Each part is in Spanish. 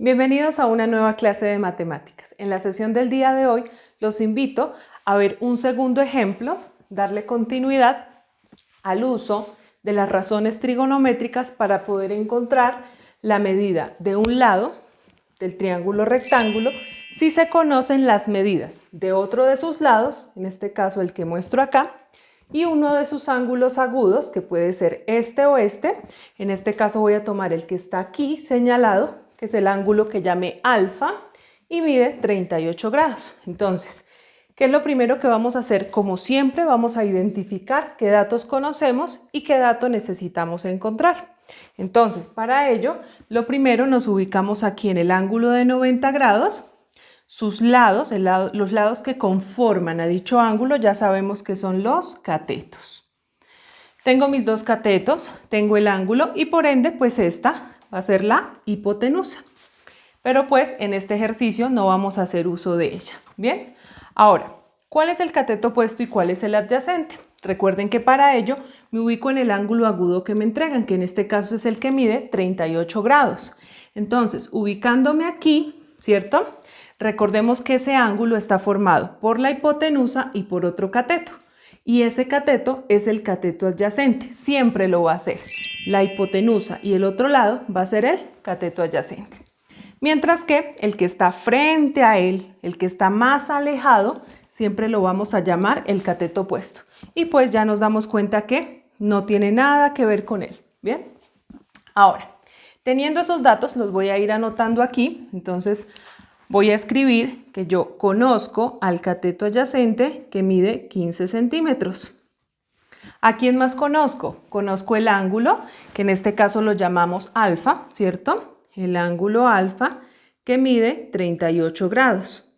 Bienvenidos a una nueva clase de matemáticas. En la sesión del día de hoy los invito a ver un segundo ejemplo, darle continuidad al uso de las razones trigonométricas para poder encontrar la medida de un lado del triángulo rectángulo si se conocen las medidas de otro de sus lados, en este caso el que muestro acá, y uno de sus ángulos agudos, que puede ser este o este. En este caso voy a tomar el que está aquí señalado, que es el ángulo que llamé alfa y mide 38 grados. Entonces, ¿qué es lo primero que vamos a hacer? Como siempre, vamos a identificar qué datos conocemos y qué dato necesitamos encontrar. Entonces, para ello, lo primero nos ubicamos aquí en el ángulo de 90 grados. Sus lados, los lados que conforman a dicho ángulo, ya sabemos que son los catetos. Tengo mis dos catetos, tengo el ángulo y por ende, pues esta va a ser la hipotenusa. Pero pues en este ejercicio no vamos a hacer uso de ella. Bien, ahora, ¿cuál es el cateto opuesto y cuál es el adyacente? Recuerden que para ello me ubico en el ángulo agudo que me entregan, que en este caso es el que mide 38 grados. Entonces, ubicándome aquí, ¿cierto? Recordemos que ese ángulo está formado por la hipotenusa y por otro cateto. Y ese cateto es el cateto adyacente, siempre lo va a ser. La hipotenusa y el otro lado va a ser el cateto adyacente. Mientras que el que está frente a él, el que está más alejado, siempre lo vamos a llamar el cateto opuesto. Y pues ya nos damos cuenta que no tiene nada que ver con él. Bien, ahora, teniendo esos datos, los voy a ir anotando aquí. Entonces, voy a escribir que yo conozco al cateto adyacente que mide 15 centímetros. ¿A quién más conozco? Conozco el ángulo, que en este caso lo llamamos alfa, ¿cierto? El ángulo alfa que mide 38 grados.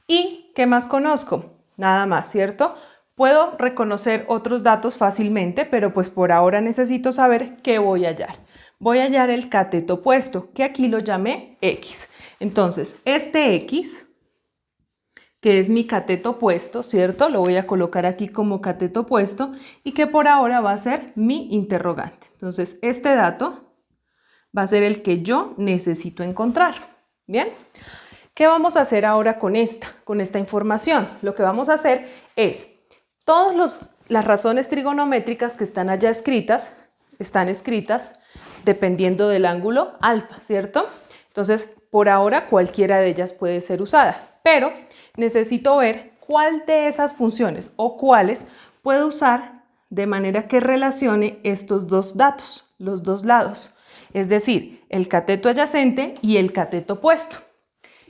¿Y qué más conozco? Nada más, ¿cierto? Puedo reconocer otros datos fácilmente, pero pues por ahora necesito saber qué voy a hallar. Voy a hallar el cateto opuesto, que aquí lo llamé X. Entonces, este X, que es mi cateto opuesto, ¿cierto? Lo voy a colocar aquí como cateto opuesto y que por ahora va a ser mi interrogante. Entonces, este dato va a ser el que yo necesito encontrar. ¿Bien? ¿Qué vamos a hacer ahora con esta información? Lo que vamos a hacer es, todas las razones trigonométricas que están allá escritas, están escritas dependiendo del ángulo alfa, ¿cierto? Entonces, por ahora cualquiera de ellas puede ser usada, pero necesito ver cuál de esas funciones o cuáles puedo usar de manera que relacione estos dos datos, los dos lados, es decir, el cateto adyacente y el cateto opuesto.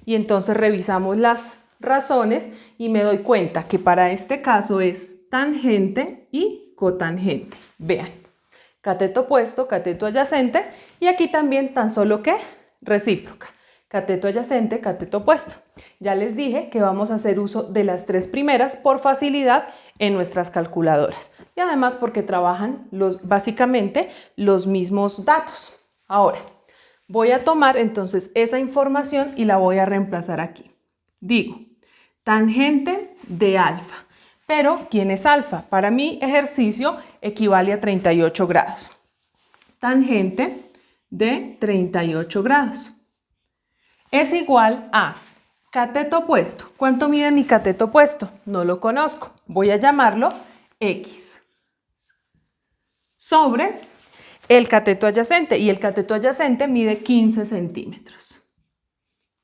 Y entonces revisamos las razones y me doy cuenta que para este caso es tangente y cotangente. Vean, cateto opuesto, cateto adyacente y aquí también tan solo que recíproca. Cateto adyacente, cateto opuesto. Ya les dije que vamos a hacer uso de las tres primeras por facilidad en nuestras calculadoras y además porque trabajan básicamente los mismos datos. Ahora, voy a tomar entonces esa información y la voy a reemplazar aquí. Digo, tangente de alfa. Pero, ¿quién es alfa? Para mi ejercicio equivale a 38 grados. Tangente de 38 grados es igual a cateto opuesto. ¿Cuánto mide mi cateto opuesto? No lo conozco. Voy a llamarlo X. Sobre el cateto adyacente. Y el cateto adyacente mide 15 centímetros.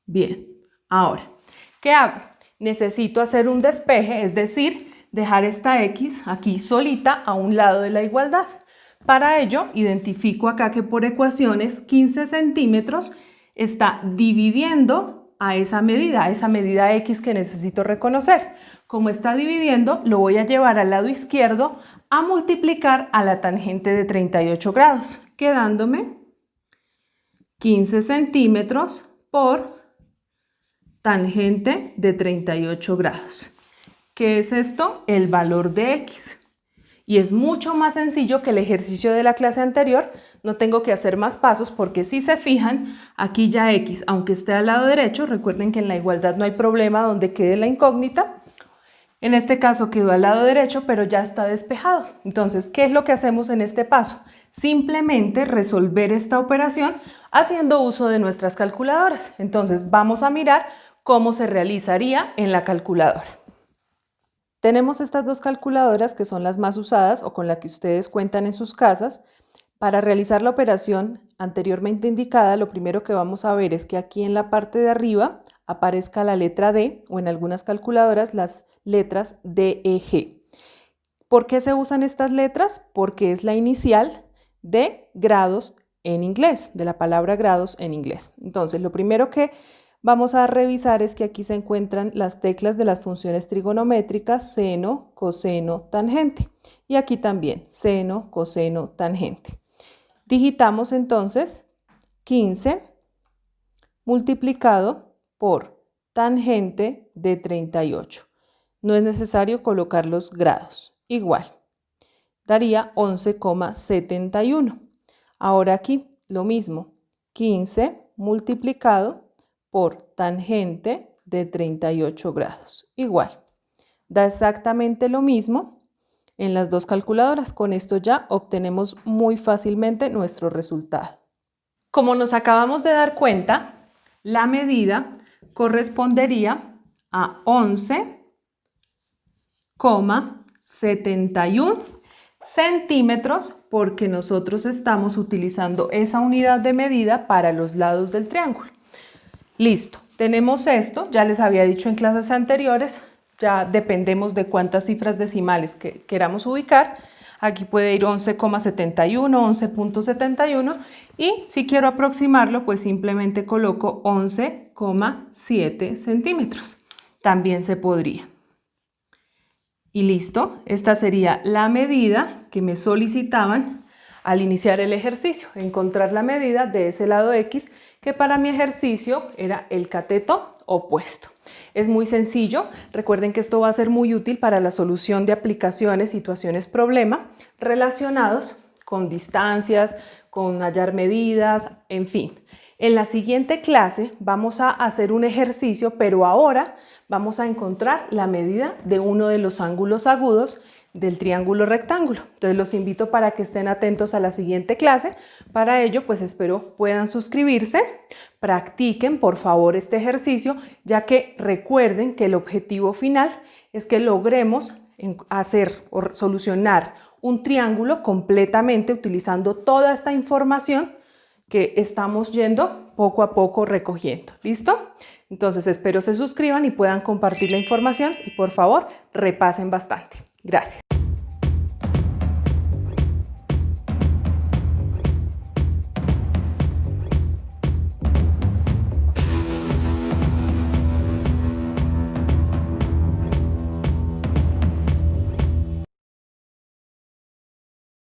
Bien, ahora, ¿qué hago? Necesito hacer un despeje, es decir, dejar esta X aquí solita a un lado de la igualdad. Para ello, identifico acá que por ecuaciones 15 centímetros está dividiendo a esa medida X que necesito reconocer. Como está dividiendo, lo voy a llevar al lado izquierdo a multiplicar a la tangente de 38 grados, quedándome 15 centímetros por tangente de 38 grados. ¿Qué es esto? El valor de X. Y es mucho más sencillo que el ejercicio de la clase anterior. No tengo que hacer más pasos porque si se fijan, aquí ya X, aunque esté al lado derecho, recuerden que en la igualdad no hay problema donde quede la incógnita, En este caso quedó al lado derecho, pero ya está despejado. Entonces, ¿qué es lo que hacemos en este paso? Simplemente resolver esta operación haciendo uso de nuestras calculadoras. Entonces, vamos a mirar cómo se realizaría en la calculadora. Tenemos estas dos calculadoras que son las más usadas o con las que ustedes cuentan en sus casas. Para realizar la operación anteriormente indicada, lo primero que vamos a ver es que aquí en la parte de arriba aparezca la letra D o en algunas calculadoras las letras D, E, G. ¿Por qué se usan estas letras? Porque es la inicial de grados en inglés, de la palabra grados en inglés. Entonces, lo primero que vamos a revisar es que aquí se encuentran las teclas de las funciones trigonométricas seno, coseno, tangente. Y aquí también seno, coseno, tangente. Digitamos entonces 15 multiplicado por tangente de 38. No es necesario colocar los grados. Igual, daría 11,71. Ahora aquí lo mismo, 15 multiplicado por tangente de 38 grados. Igual, da exactamente lo mismo en las dos calculadoras. Con esto ya obtenemos muy fácilmente nuestro resultado. Como nos acabamos de dar cuenta, la medida correspondería a 11,71 centímetros porque nosotros estamos utilizando esa unidad de medida para los lados del triángulo. Listo, tenemos esto, ya les había dicho en clases anteriores, ya dependemos de cuántas cifras decimales que queramos ubicar. Aquí puede ir 11,71, 11.71 y si quiero aproximarlo, pues simplemente coloco 11,7 centímetros. También se podría. Y listo, esta sería la medida que me solicitaban al iniciar el ejercicio, encontrar la medida de ese lado X, que para mi ejercicio era el cateto opuesto. Es muy sencillo, recuerden que esto va a ser muy útil para la solución de aplicaciones, situaciones, problema relacionados con distancias, con hallar medidas, en fin. En la siguiente clase vamos a hacer un ejercicio, pero ahora vamos a encontrar la medida de uno de los ángulos agudos del triángulo rectángulo. Entonces los invito para que estén atentos a la siguiente clase. Para ello, pues espero puedan suscribirse, practiquen por favor este ejercicio, ya que recuerden que el objetivo final es que logremos hacer o solucionar un triángulo completamente utilizando toda esta información que estamos yendo poco a poco recogiendo. ¿Listo? Entonces espero se suscriban y puedan compartir la información y por favor repasen bastante. Gracias.